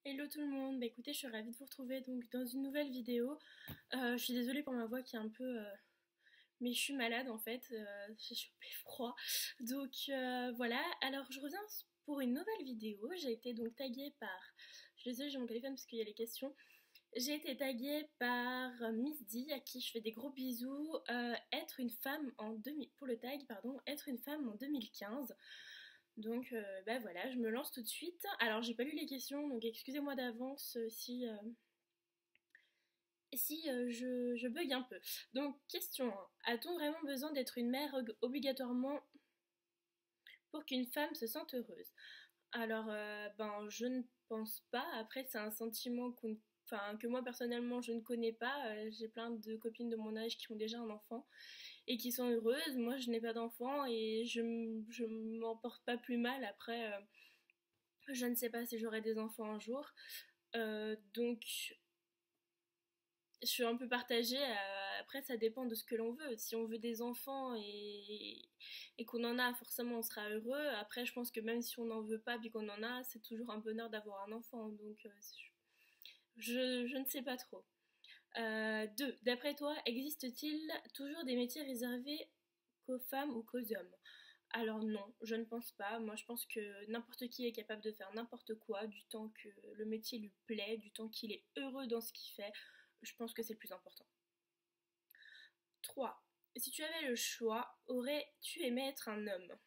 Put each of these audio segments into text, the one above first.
Hello tout le monde, bah écoutez, je suis ravie de vous retrouver donc dans une nouvelle vidéo. Je suis désolée pour ma voix qui est un peu... mais je suis malade en fait, j'ai chopé froid. Donc voilà, alors je reviens pour une nouvelle vidéo. J'ai été donc taguée par... Je suis désolée, j'ai mon téléphone parce qu'il y a les questions. J'ai été taguée par Miss D, à qui je fais des gros bisous. Être une femme en 2000... Pour le tag, pardon, être une femme en 2015. Donc bah voilà, je me lance tout de suite. Alors j'ai pas lu les questions, donc excusez-moi d'avance si je bug un peu. Donc question 1. A-t-on vraiment besoin d'être une mère obligatoirement pour qu'une femme se sente heureuse? Alors ben je ne pense pas. Après c'est un sentiment enfin, que moi personnellement je ne connais pas. J'ai plein de copines de mon âge qui ont déjà un enfant et qui sont heureuses. Moi je n'ai pas d'enfant et je m'en porte pas plus mal. Après je ne sais pas si j'aurai des enfants un jour. Donc, je suis un peu partagée. Après, ça dépend de ce que l'on veut. Si on veut des enfants et qu'on en a, forcément, on sera heureux. Après, je pense que même si on n'en veut pas, puis qu'on en a, c'est toujours un bonheur d'avoir un enfant. Donc, je ne sais pas trop. 2. D'après toi, existe-t-il toujours des métiers réservés qu'aux femmes ou qu'aux hommes? Alors non, je ne pense pas. Moi, je pense que n'importe qui est capable de faire n'importe quoi, du temps que le métier lui plaît, du temps qu'il est heureux dans ce qu'il fait. Je pense que c'est le plus important. 3. Si tu avais le choix, aurais-tu aimé être un homme?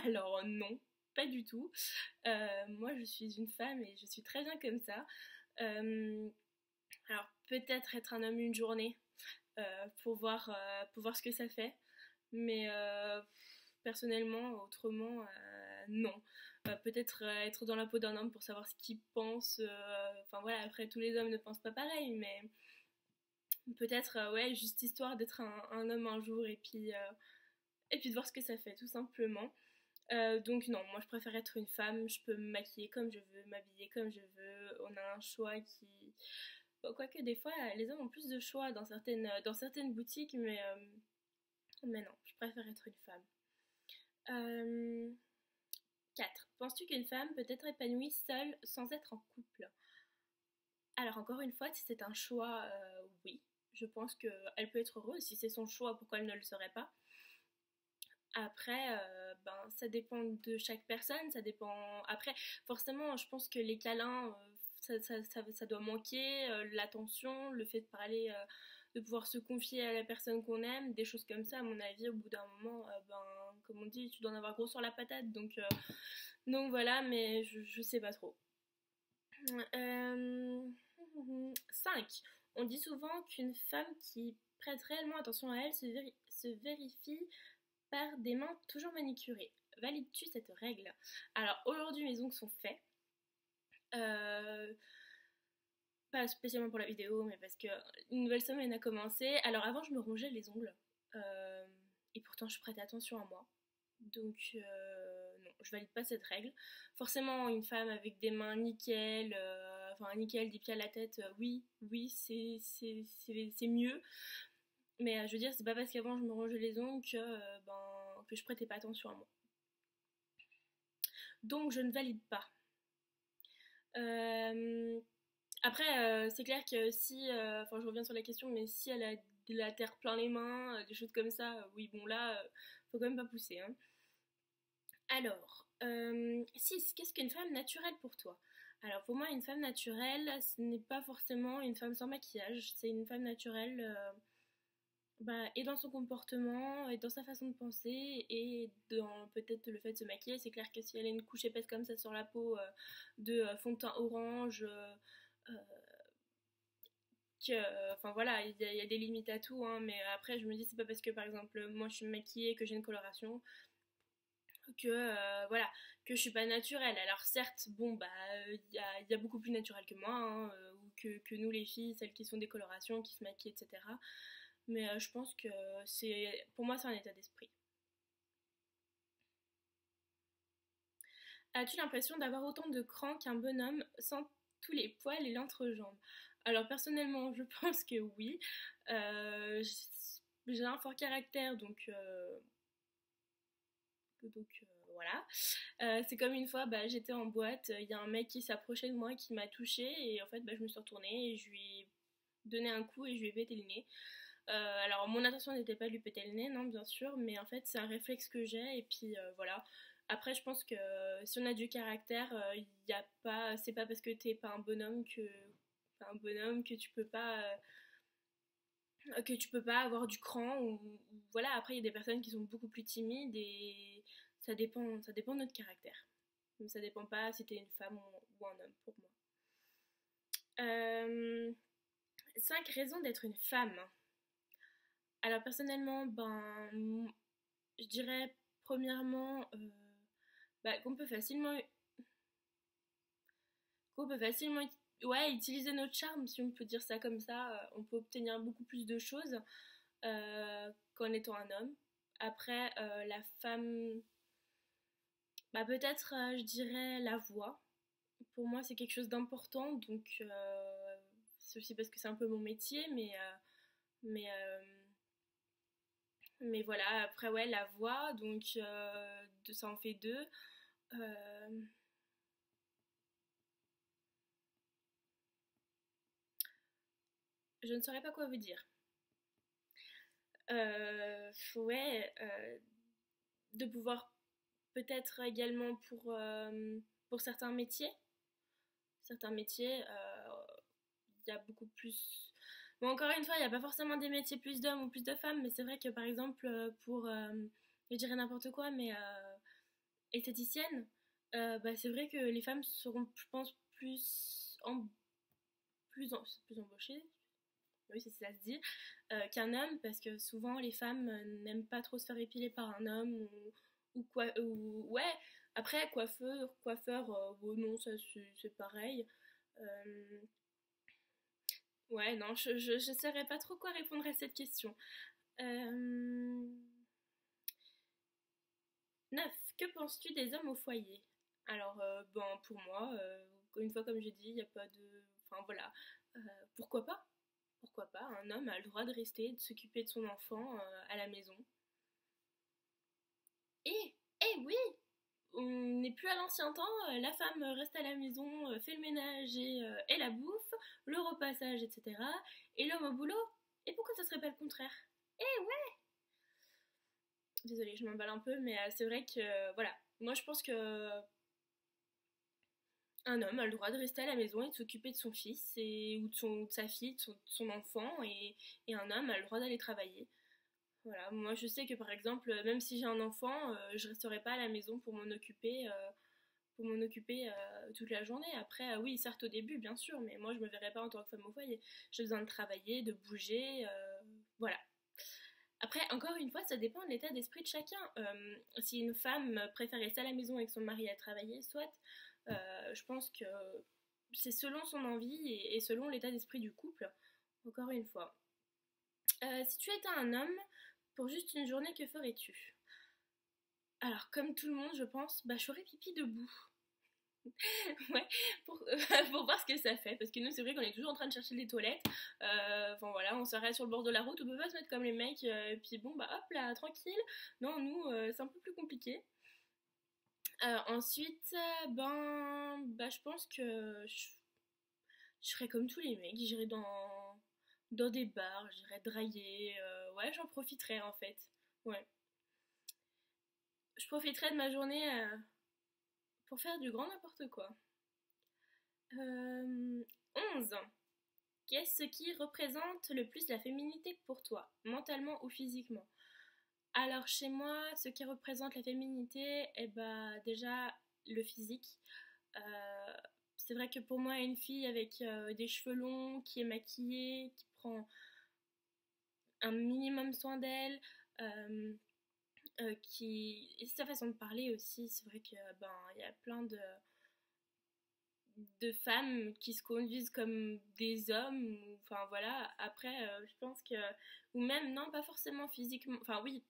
Alors non, pas du tout. Moi, je suis une femme et je suis très bien comme ça. Euh, alors peut-être être un homme une journée pour voir ce que ça fait. Mais personnellement, autrement, non. Peut-être être dans la peau d'un homme pour savoir ce qu'il pense. Enfin voilà, après tous les hommes ne pensent pas pareil, mais peut-être ouais, juste histoire d'être un homme un jour et puis de voir ce que ça fait, tout simplement. Donc non, moi je préfère être une femme. Je peux me maquiller comme je veux, m'habiller comme je veux. On a un choix qui... Bon, quoique des fois, les hommes ont plus de choix dans certaines boutiques, mais non, je préfère être une femme. Euh, 4. Penses-tu qu'une femme peut être épanouie seule sans être en couple? Alors encore une fois, si c'est un choix, oui. Je pense qu'elle peut être heureuse. Si c'est son choix, pourquoi elle ne le serait pas? Après, ben, ça dépend de chaque personne. Ça dépend... Après, forcément, je pense que les câlins, ça doit manquer. L'attention, le fait de parler, de pouvoir se confier à la personne qu'on aime, des choses comme ça, à mon avis, au bout d'un moment, ben, comme on dit, tu dois en avoir gros sur la patate. Donc voilà, mais je sais pas trop. Euh, 5. On dit souvent qu'une femme qui prête réellement attention à elle se vérifie par des mains toujours manicurées. Valides-tu cette règle? Alors aujourd'hui mes ongles sont faits. Euh, Pas spécialement pour la vidéo, mais parce que une nouvelle semaine a commencé. Alors avant je me rongeais les ongles. Euh, et pourtant je prête attention à moi. Donc non, je valide pas cette règle. Forcément, une femme avec des mains nickel, enfin nickel, des pieds à la tête, oui, oui, c'est mieux. Mais je veux dire, c'est pas parce qu'avant je me rongeais les ongles que je prêtais pas attention à moi. Donc je ne valide pas. Euh, Après, c'est clair que si, enfin je reviens sur la question, mais si elle a de la terre plein les mains, des choses comme ça, oui, bon là, faut quand même pas pousser, hein. Alors, 6. Qu'est-ce qu'une femme naturelle pour toi? Alors, pour moi, une femme naturelle, ce n'est pas forcément une femme sans maquillage. C'est une femme naturelle, bah, et dans son comportement, et dans sa façon de penser, et dans peut-être le fait de se maquiller. C'est clair que si elle a une couche épaisse comme ça sur la peau, de fond de teint orange, euh, enfin voilà, il y a des limites à tout, hein, mais après, je me dis, c'est pas parce que, par exemple, moi je suis maquillée que j'ai une coloration que voilà, que je suis pas naturelle. Alors certes, bon bah il y a beaucoup plus naturel que moi, hein, ou que nous les filles, celles qui sont des colorations, qui se maquillent, etc. Mais je pense que pour moi c'est un état d'esprit. As-tu l'impression d'avoir autant de cran qu'un bonhomme sans tous les poils et l'entrejambe? Alors personnellement, je pense que oui. J'ai un fort caractère, donc voilà. C'est comme une fois, j'étais en boîte, il y a un mec qui s'approchait de moi, qui m'a touchée, et en fait, je me suis retournée et je lui ai donné un coup et je lui ai pété le nez. Alors, mon intention n'était pas de lui péter le nez, non, bien sûr, mais en fait, c'est un réflexe que j'ai, et puis voilà. Après, je pense que si on a du caractère, y a pas, c'est pas parce que t'es pas un bonhomme que tu peux pas avoir du cran ou voilà. Après, il y a des personnes qui sont beaucoup plus timides et ça dépend de notre caractère. Mais ça dépend pas si t'es une femme ou un homme pour moi. 5 raisons d'être une femme. Alors personnellement, je dirais premièrement qu'on peut facilement, ouais, utiliser notre charme, si on peut dire ça comme ça. On peut obtenir beaucoup plus de choses qu'en étant un homme. Après, la femme, peut-être, je dirais la voix. Pour moi, c'est quelque chose d'important, donc c'est aussi parce que c'est un peu mon métier, mais, mais voilà. Après, ouais, la voix, donc ça en fait deux. Euh, je ne saurais pas quoi vous dire. Ouais, de pouvoir peut-être également pour certains métiers, il y a beaucoup plus. Bon, encore une fois, il n'y a pas forcément des métiers plus d'hommes ou plus de femmes, mais c'est vrai que par exemple, je dirais n'importe quoi, mais esthéticienne, c'est vrai que les femmes seront, je pense, plus embauchées, oui, c'est ça se dit, qu'un homme, parce que souvent les femmes n'aiment pas trop se faire épiler par un homme ou quoi, ou ouais. Après, coiffeur, bon, non, ça c'est pareil. Euh, ouais, non, je saurais pas trop quoi répondre à cette question. 9. Que penses-tu des hommes au foyer? Alors, pour moi, une fois comme j'ai dit, il n'y a pas de. Enfin voilà. Euh, pourquoi pas? Pourquoi pas? Un homme a le droit de rester, de s'occuper de son enfant à la maison. Oui! On n'est plus à l'ancien temps, la femme reste à la maison, fait le ménage et la bouffe, le repassage, etc. Et l'homme au boulot. Et pourquoi ça serait pas le contraire? Ouais! Désolée, je m'emballe un peu, mais c'est vrai que, voilà. Moi, je pense que un homme a le droit de rester à la maison et de s'occuper de son fils ou de sa fille, de son enfant, et un homme a le droit d'aller travailler. Voilà, moi je sais que par exemple, même si j'ai un enfant, je resterai pas à la maison pour m'en occuper toute la journée. Après, oui, certes au début, bien sûr, mais moi je me verrai pas en tant que femme au foyer. J'ai besoin de travailler, de bouger, voilà. Après, encore une fois, ça dépend de l'état d'esprit de chacun. Si une femme préfère rester à la maison avec son mari à travailler, soit, je pense que c'est selon son envie et selon l'état d'esprit du couple, encore une fois. Si tu étais un homme, pour juste une journée, que ferais-tu? Alors, comme tout le monde, je pense, je ferais pipi debout. Ouais, pour voir ce que ça fait. Parce que nous, c'est vrai qu'on est toujours en train de chercher les toilettes. Enfin voilà, on s'arrête sur le bord de la route, on peut pas se mettre comme les mecs, et puis bon, hop là, tranquille. Non, nous, c'est un peu plus compliqué. Ensuite, je pense que je ferais comme tous les mecs, j'irais dans des bars, j'irais draguer. Ouais, j'en profiterais en fait. Ouais. Je profiterais de ma journée pour faire du grand n'importe quoi. 11. Qu'est-ce qui représente le plus la féminité pour toi, mentalement ou physiquement? Alors chez moi, ce qui représente la féminité, déjà le physique. Euh, c'est vrai que pour moi, une fille avec des cheveux longs, qui est maquillée, qui prend un minimum soin d'elle, et sa façon de parler aussi, c'est vrai que il y a plein de femmes qui se conduisent comme des hommes, enfin voilà. Après, je pense que, ou même non, pas forcément physiquement, enfin oui,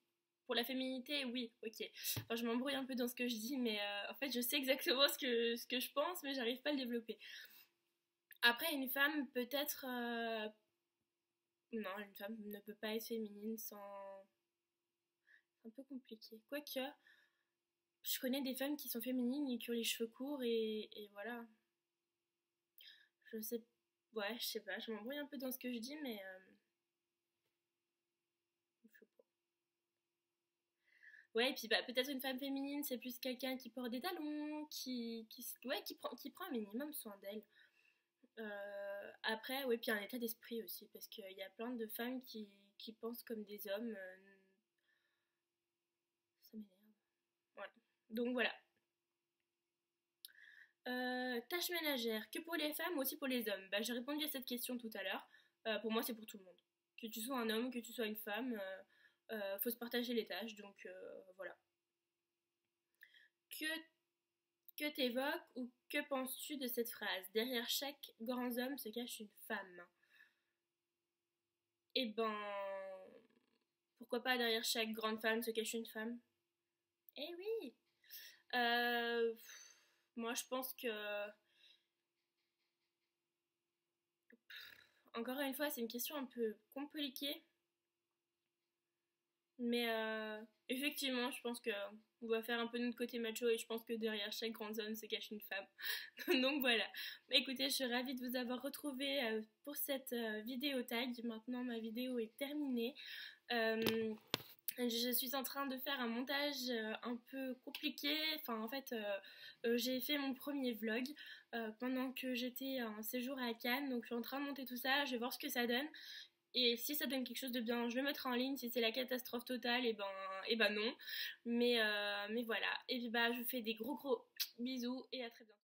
pour la féminité, oui, ok. Enfin, je m'embrouille un peu dans ce que je dis, mais en fait, je sais exactement ce que je pense, mais j'arrive pas à le développer. Après, une femme peut-être, non, une femme ne peut pas être féminine sans, c'est un peu compliqué. Quoique, Je connais des femmes qui sont féminines et qui ont les cheveux courts et voilà. Je sais, ouais, je sais pas, je m'embrouille un peu dans ce que je dis, mais je sais pas. Ouais, et puis bah, peut-être une femme féminine, c'est plus quelqu'un qui porte des talons, ouais, qui prend un minimum soin d'elle. Après, ouais, puis un état d'esprit aussi, parce qu'il y a plein de femmes qui pensent comme des hommes. Ça m'énerve. Ouais. Donc voilà. Tâches ménagères, que pour les femmes ou aussi pour les hommes? Bah, j'ai répondu à cette question tout à l'heure. Pour moi, c'est pour tout le monde. Que tu sois un homme, que tu sois une femme, faut se partager les tâches. Donc voilà. Que, que t'évoques ou que penses-tu de cette phrase? Derrière chaque grand homme se cache une femme. Eh ben, pourquoi pas derrière chaque grande femme se cache une femme? Eh oui! Moi, je pense que, encore une fois, c'est une question un peu compliquée. Mais effectivement, je pense que on va faire un peu de notre côté macho et je pense que derrière chaque grand homme se cache une femme. Donc voilà. Bah, écoutez, je suis ravie de vous avoir retrouvé pour cette vidéo tag. Maintenant, ma vidéo est terminée. Euh, je suis en train de faire un montage un peu compliqué. Enfin, en fait, j'ai fait mon premier vlog pendant que j'étais en séjour à Cannes. Donc, je suis en train de monter tout ça. Je vais voir ce que ça donne. Et si ça donne quelque chose de bien, je le mettrai en ligne. Si c'est la catastrophe totale, et ben non. Mais voilà. Et puis bah, je vous fais des gros bisous et à très bientôt.